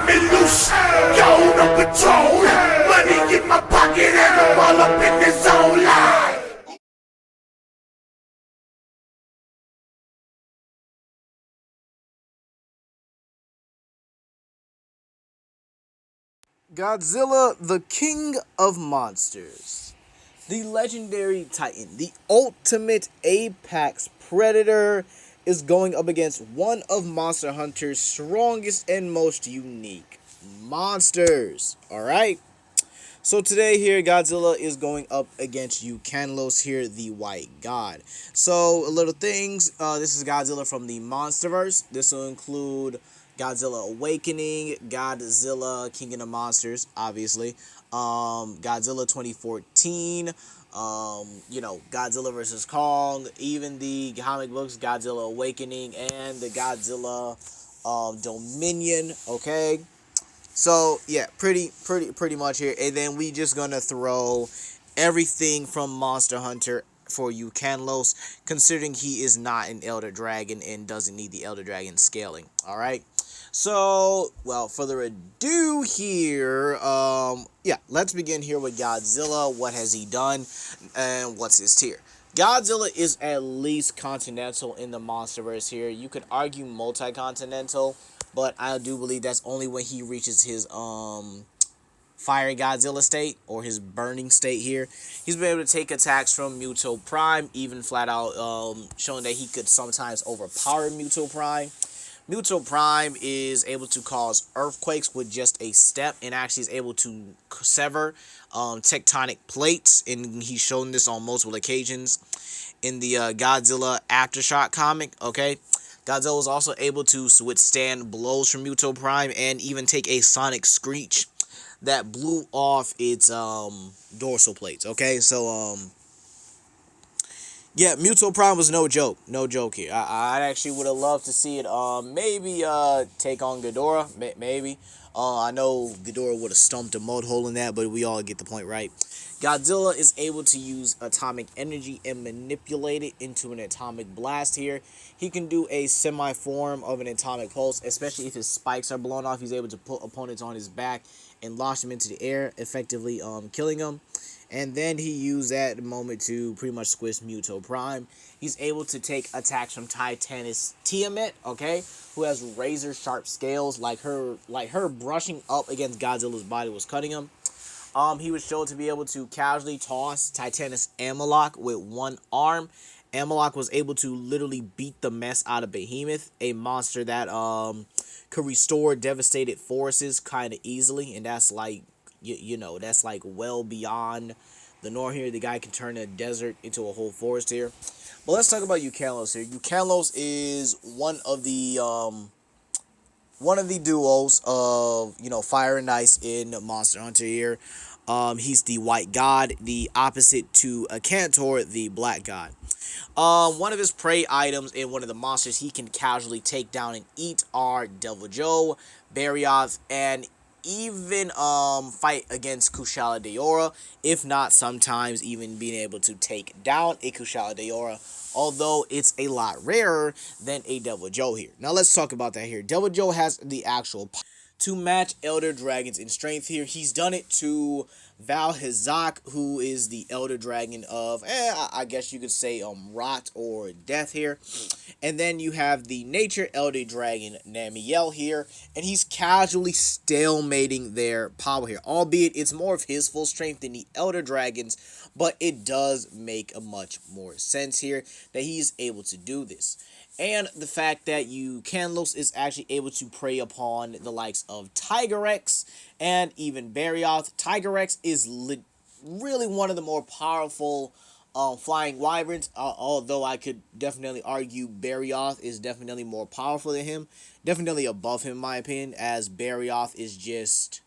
me loose. Go no control. Money in my pocket and I'm all up in the zone. Line. Godzilla, the king of monsters. The legendary titan, the ultimate apex predator, is going up against one of Monster Hunter's strongest and most unique monsters. Alright? So today here, Godzilla is going up against Ukanlos here, the white god. So, a little things. This is Godzilla from the Monsterverse. This will include Godzilla Awakening, Godzilla King of the Monsters, obviously. Godzilla 2014. Godzilla vs. Kong. Even the comic books, Godzilla Awakening, and the Godzilla Dominion. Okay. So yeah, pretty much here, and then we just gonna throw everything from Monster Hunter for you, Canlos, considering he is not an Elder Dragon and doesn't need the Elder Dragon scaling. All right. So, well, further ado here, yeah, let's begin here with Godzilla. What has he done, and what's his tier? Godzilla is at least continental in the Monsterverse here. You could argue multi-continental, but I do believe that's only when he reaches his fiery Godzilla state or his burning state here. He's been able to take attacks from Muto Prime, even flat out showing that he could sometimes overpower Muto Prime. Muto Prime is able to cause earthquakes with just a step, and actually is able to sever tectonic plates, and he's shown this on multiple occasions in the Godzilla Aftershock comic. Okay, Godzilla was also able to withstand blows from Muto Prime and even take a sonic screech that blew off its dorsal plates. Okay, so yeah, Muto Prime was no joke. No joke here. I actually would have loved to see it maybe take on Ghidorah. Maybe. I know Ghidorah would have stumped a mud hole in that, but we all get the point, right? Godzilla is able to use atomic energy and manipulate it into an atomic blast here. He can do a semi-form of an atomic pulse, especially if his spikes are blown off. He's able to put opponents on his back and launch them into the air, effectively killing them. And then he used that moment to pretty much squish Muto Prime. He's able to take attacks from Titanus Tiamat, okay, who has razor sharp scales, like her brushing up against Godzilla's body was cutting him. He was shown to be able to casually toss Titanus Amalok with one arm. Amalok was able to literally beat the mess out of Behemoth, a monster that could restore devastated forests kind of easily, and that's like that's like well beyond the norm here. The guy can turn a desert into a whole forest here. But let's talk about Ukanlos here. Ukanlos is one of the duos of Fire and Ice in Monster Hunter here. He's the white god, the opposite to a Cantor, the black god. One of his prey items and one of the monsters he can casually take down and eat are Devil Joe, Barioth, and even fight against Kushala Daora, if not sometimes even being able to take down a Kushala Daora, although it's a lot rarer than a Devil Joe here. Now let's talk about that here. Devil Joe has the actual to match Elder Dragons in strength here. He's done it to Valhazak, who is the Elder Dragon of, I guess you could say, Rot or Death here. And then you have the Nature Elder Dragon, Namiel here, and he's casually stalemating their power here. Albeit, it's more of his full strength than the Elder Dragons, but it does make a much more sense here that he's able to do this. And the fact that Ukanlos is actually able to prey upon the likes of Tiger-X and even Barioth. Tiger-X is really one of the more powerful flying wyverns, although I could definitely argue Barioth is definitely more powerful than him. Definitely above him, in my opinion, as Barioth is just,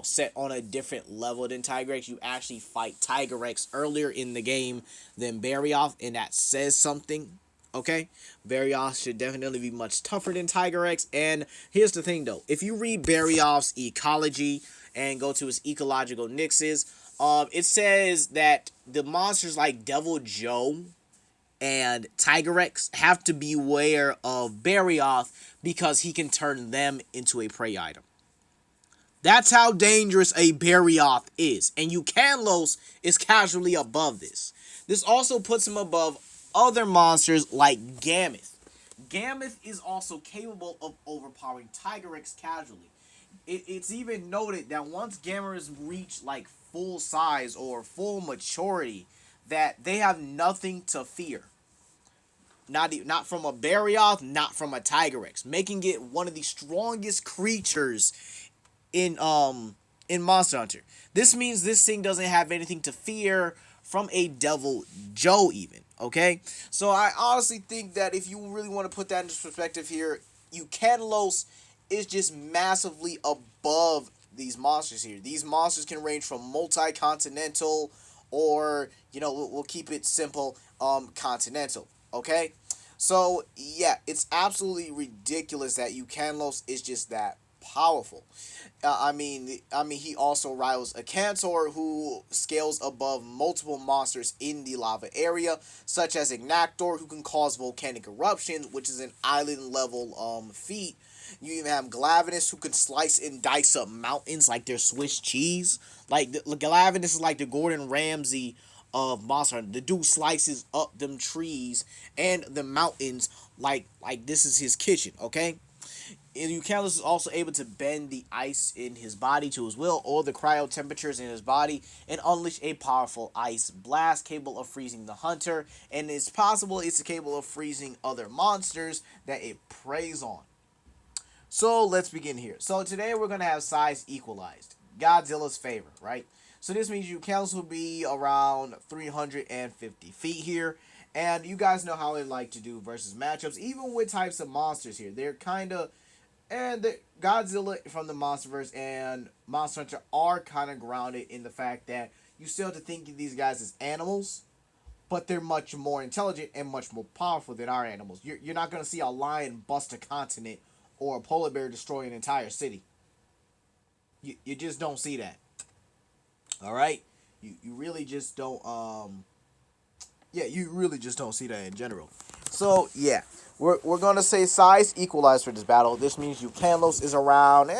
set on a different level than Tiger-X. You actually fight Tiger-X earlier in the game than Barioth, and that says something. Okay, Barioth should definitely be much tougher than Tiger-X. And here's the thing, though. If you read Barioth's ecology and go to his ecological nixes, it says that the monsters like Devil Joe and Tiger-X have to beware of Barioth because he can turn them into a prey item. That's how dangerous a Barioth is, and Ukanlos is casually above this. This also puts him above other monsters like Gammoth. Gammoth is also capable of overpowering Tigrex casually. It's even noted that once Gammas reach like full size or full maturity, that they have nothing to fear. Not from a Barioth, not from a Tigrex, making it one of the strongest creatures in Monster Hunter. This means this thing doesn't have anything to fear from a Devil Joe even. Okay, so I honestly think that if you really want to put that into perspective here, Ukanlos is just massively above these monsters here. These monsters can range from multi-continental or, we'll keep it simple, continental. Okay, so yeah, it's absolutely ridiculous that Ukanlos is just that powerful. He also rivals a Cantor who scales above multiple monsters in the lava area, such as Ignactor, who can cause volcanic eruptions, which is an island level feat. You even have Glavenus, who can slice and dice up mountains like they're Swiss cheese. Like Glavenus is like the Gordon Ramsay of Monster Hunter. The dude slices up them trees and the mountains like this is his kitchen. Okay. Ukanlos is also able to bend the ice in his body to his will, or the cryo temperatures in his body, and unleash a powerful ice blast capable of freezing the hunter, and it's possible it's capable of freezing other monsters that it preys on. So let's begin here. So today we're going to have size equalized. Godzilla's favorite, right? So this means Ukanlos will be around 350 feet here. And you guys know how I like to do versus matchups, even with types of monsters here. They're kind of and the Godzilla from the MonsterVerse and Monster Hunter are kind of grounded in the fact that you still have to think of these guys as animals, but they're much more intelligent and much more powerful than our animals. You're not going to see a lion bust a continent or a polar bear destroy an entire city. You just don't see that. All right? You really just don't you really just don't see that in general. So, yeah. We're going to say size equalized for this battle. This means Ukanlos is around,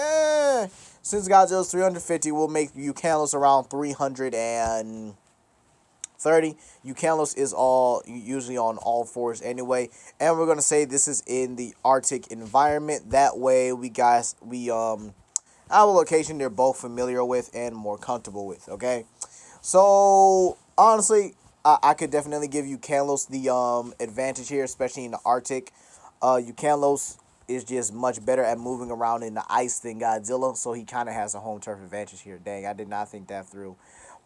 since Godzilla's 350, we'll make Ukanlos around 330. Ukanlos is usually on all fours anyway. And we're going to say this is in the Arctic environment. That way we have a location they're both familiar with and more comfortable with, okay? So, honestly, I could definitely give Ukanlos the advantage here, especially in the Arctic. Ukanlos is just much better at moving around in the ice than Godzilla, so he kind of has a home turf advantage here. Dang, I did not think that through.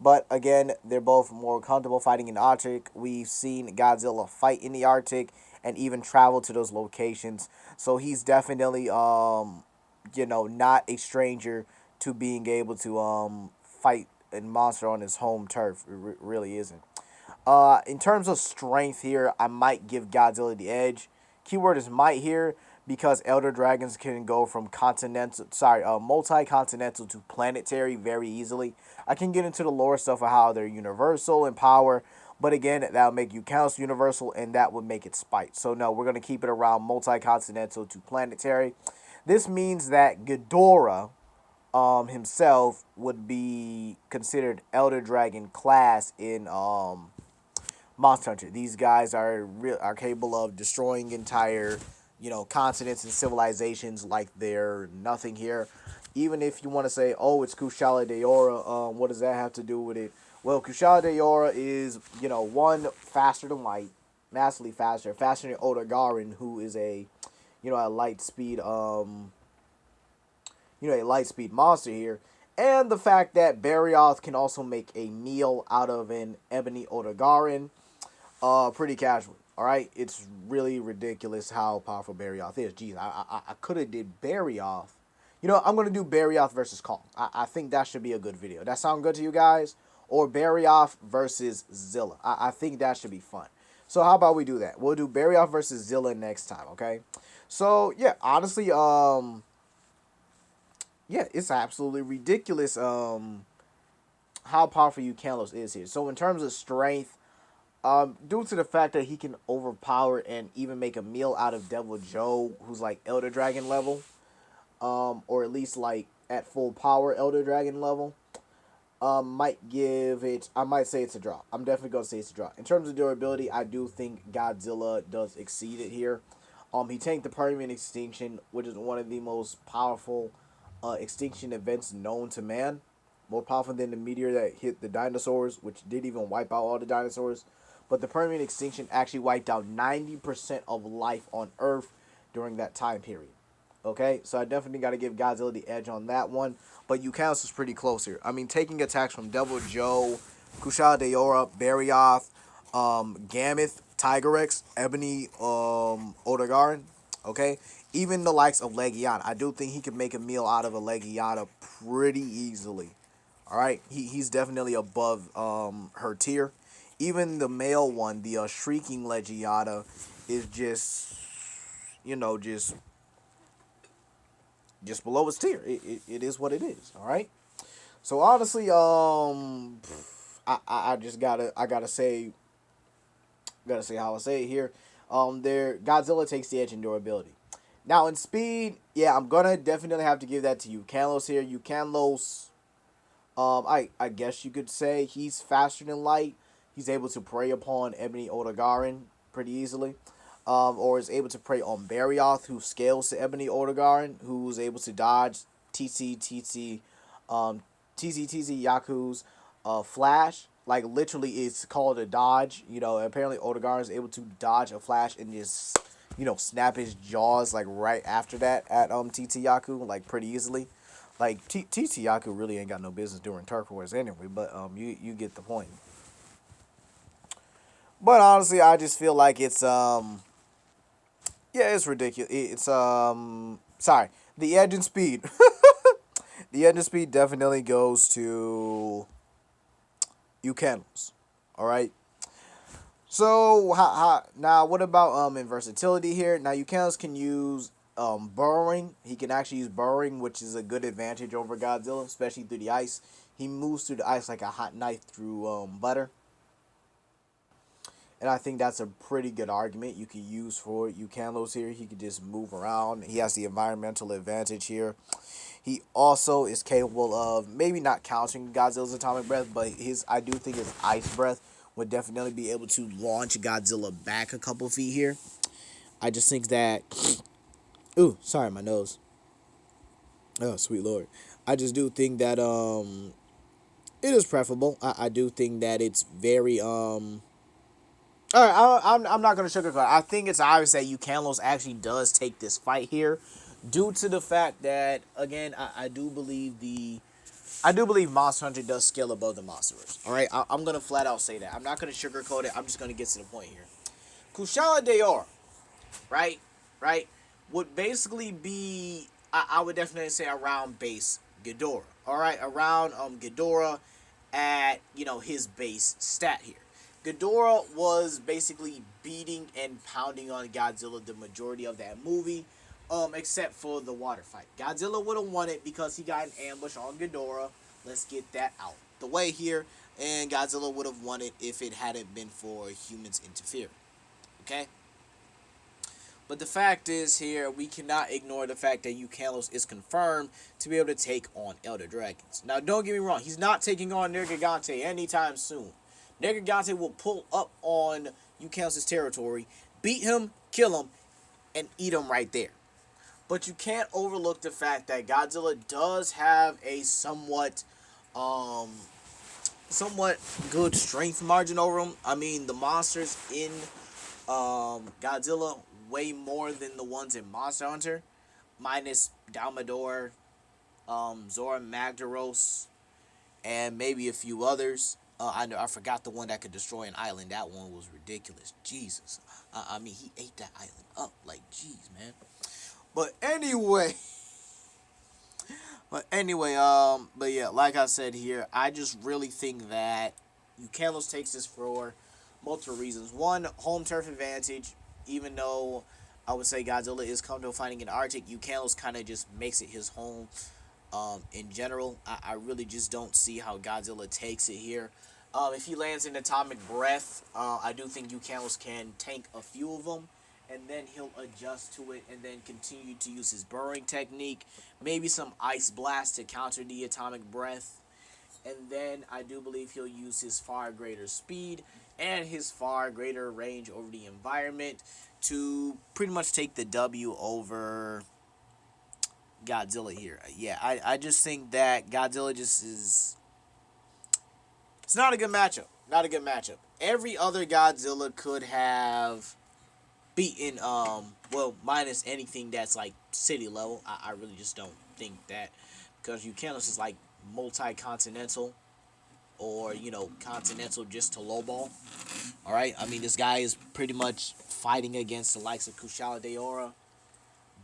But again, they're both more comfortable fighting in the Arctic. We've seen Godzilla fight in the Arctic and even travel to those locations. So he's definitely, not a stranger to being able to fight a monster on his home turf. It really isn't. In terms of strength here, I might give Godzilla the edge. Keyword is might here because Elder Dragons can go from multi-continental to planetary very easily. I can get into the lore stuff of how they're universal in power, but again, that would make Ukanlos universal, and that would make it spite. So no, we're going to keep it around multi-continental to planetary. This means that Ghidorah himself would be considered Elder Dragon class in Monster Hunter. These guys are capable of destroying entire, continents and civilizations like they're nothing here. Even if you want to say, oh, it's Kushala Daora, what does that have to do with it? Well, Kushala Daora is, one, faster than light, massively faster than Odogaron, who is a light speed, a light speed monster here. And the fact that Barioth can also make a meal out of an ebony Odogaron, pretty casual. All right, it's really ridiculous how powerful Barioth is. Geez, I could have did Barioth. I'm gonna do Barioth versus Kong. I think that should be a good video. That sound good to you guys? Or Barioth versus Zilla. I think that should be fun. So how about we do that? We'll do Barioth versus Zilla next time. Okay. So yeah, honestly, it's absolutely ridiculous. How powerful Ukanlos is here. So in terms of strength, due to the fact that he can overpower and even make a meal out of Devil Joe, who's like Elder Dragon level, or at least like at full power Elder Dragon level, might give it. I might say it's a draw. I'm definitely gonna say it's a draw. In terms of durability, I do think Godzilla does exceed it here. He tanked the Permian extinction, which is one of the most powerful extinction events known to man. More powerful than the meteor that hit the dinosaurs, which did even wipe out all the dinosaurs. But the Permian extinction actually wiped out 90% of life on Earth during that time period. Okay, so I definitely got to give Godzilla the edge on that one. But Ukanlos is pretty close here. I mean, taking attacks from Devil Joe, Kushala Daora, Barioth, Gameth, Tigerex, Ebony, Odogaron. Okay, even the likes of Legiana. I do think he could make a meal out of a Legiana pretty easily. All right, he's definitely above her tier. Even the male one, the Shrieking Legiana, is just just below his tier. It is what it is. All right. So honestly, I just gotta say how I say it here. There Godzilla takes the edge in durability. Now in speed, yeah, I'm gonna definitely have to give that to Ukanlos here. Ukanlos, I guess you could say he's faster than light. He's able to prey upon Ebony Odogaron pretty easily. Or is able to prey on Barioth, who scales to Ebony Odogaron, who's able to dodge um, TZ Yaku's flash. Like, literally, it's called a dodge. Apparently Odogaron is able to dodge a flash and just, snap his jaws, like, right after that at TT Yaku, like, pretty easily. Like, TT Yaku really ain't got no business doing turquoise anyway, but you get the point. But honestly, I just feel like it's yeah, it's ridiculous. It's sorry. The edge and speed. The edge and speed definitely goes to Ukanlos. All right. So now what about in versatility here? Now Ukanlos can use burrowing. He can actually use burrowing, which is a good advantage over Godzilla, especially through the ice. He moves through the ice like a hot knife through butter. And I think that's a pretty good argument you could use for Ukanlos here. He could just move around. He has the environmental advantage here. He also is capable of maybe not countering Godzilla's atomic breath, but I do think his ice breath would definitely be able to launch Godzilla back a couple feet here. I just think that ooh, sorry, my nose. Oh, sweet lord. I just do think that it is preferable. I do think that it's very all right, I'm not gonna sugarcoat it. I think it's obvious that Ukanlos actually does take this fight here, due to the fact that again I do believe Monster Hunter does scale above the Monsterverse. All right, I'm gonna flat out say that. I'm not gonna sugarcoat it. I'm just gonna get to the point here. Kushala Daora, right, right, would basically be I would definitely say around base Ghidorah. All right, around Ghidorah at his base stat here. Ghidorah was basically beating and pounding on Godzilla the majority of that movie, except for the water fight. Godzilla would have won it because he got an ambush on Ghidorah. Let's get that out the way here. And Godzilla would have won it if it hadn't been for humans interfering. Okay? But the fact is here, we cannot ignore the fact that Ukanlos is confirmed to be able to take on Elder Dragons. Now, don't get me wrong. He's not taking on Nergigante anytime soon. Nergigante will pull up on Ukanlos' territory, beat him, kill him, and eat him right there. But you can't overlook the fact that Godzilla does have a somewhat good strength margin over him. I mean, the monsters in Godzilla way more than the ones in Monster Hunter, minus Dalmador, Zora Magdaros, and maybe a few others. I forgot the one that could destroy an island. That one was ridiculous. Jesus. I mean, he ate that island up. Like, jeez, man. But anyway. But yeah, like I said here, I just really think that Ukanlos takes this for multiple reasons. One, home turf advantage. Even though I would say Godzilla is comfortable fighting in Arctic, Ukanlos kind of just makes it his home. In general, I really just don't see how Godzilla takes it here. If he lands in Atomic Breath, I do think Ukanlos can tank a few of them and then he'll adjust to it and then continue to use his burrowing technique, maybe some ice blast to counter the atomic breath. And then I do believe he'll use his far greater speed and his far greater range over the environment to pretty much take the W over Godzilla here. Yeah, I just think that Godzilla just is... It's not a good matchup. Not a good matchup. Every other Godzilla could have beaten, well, minus anything that's like city level. I really just don't think that, because Ukanlos is like multi-continental, or continental just to lowball. All right, I mean, this guy is pretty much fighting against the likes of Kushala Daora,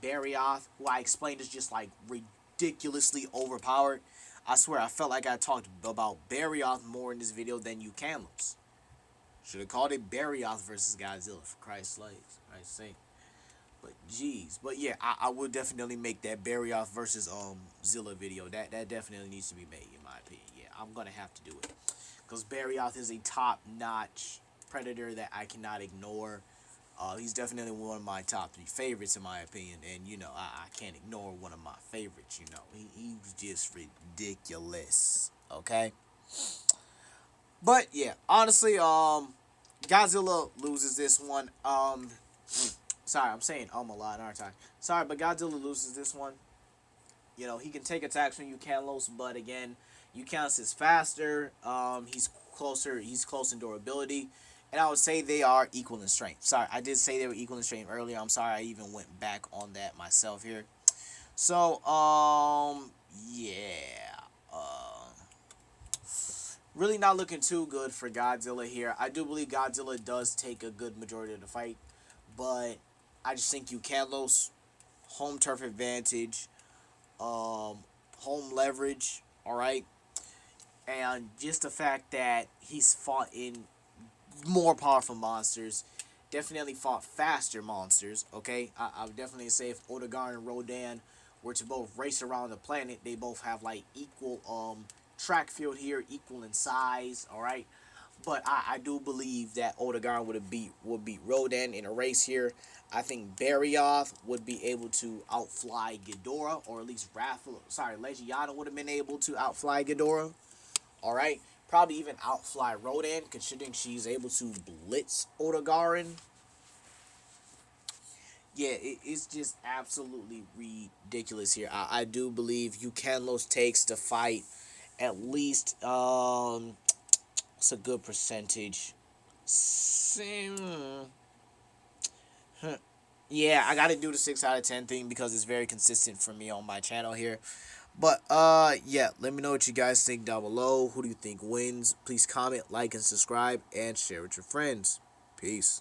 Barioth, who I explained is just like ridiculously overpowered. I swear, I felt like I talked about Barioth more in this video than Ukanlos. Should have called it Barioth versus Godzilla, for Christ's sake. But jeez, but yeah, I would definitely make that Barioth versus Zilla video. That definitely needs to be made, in my opinion. Yeah, I'm gonna have to do it, because Barioth is a top-notch predator that I cannot ignore. He's definitely one of my top 3 favorites, in my opinion, and I can't ignore one of my favorites. He's just ridiculous. Okay, but yeah, honestly, Godzilla loses this one. Sorry, I'm saying a lot, aren't I? Sorry, but Godzilla loses this one. He can take attacks from Ukanlos, but again, Ukanlos is faster. He's closer. He's close in durability, and I would say they are equal in strength. Sorry, I did say they were equal in strength earlier. I'm sorry, I even went back on that myself here. So, yeah. Really not looking too good for Godzilla here. I do believe Godzilla does take a good majority of the fight, but I just think Ukanlos, home turf advantage, home leverage, alright? And just the fact that he's fought in more powerful monsters, definitely fought faster monsters, okay? I would definitely say if Odegaard and Rodan were to both race around the planet, they both have like equal track field here, equal in size, alright? But I do believe that Odegaard would beat Rodan in a race here. I think Barioth would be able to outfly Ghidorah, or at least Legiana would have been able to outfly Ghidorah. Alright? Probably even outfly Rodan, considering she's able to blitz Odegaard. Yeah, it's just absolutely ridiculous here. I do believe Ukanlos takes the fight at least, it's a good percentage. Yeah, I gotta do the 6 out of 10 thing because it's very consistent for me on my channel here. But yeah, let me know what you guys think down below. Who do you think wins? Please comment, like, and subscribe, and share with your friends. Peace.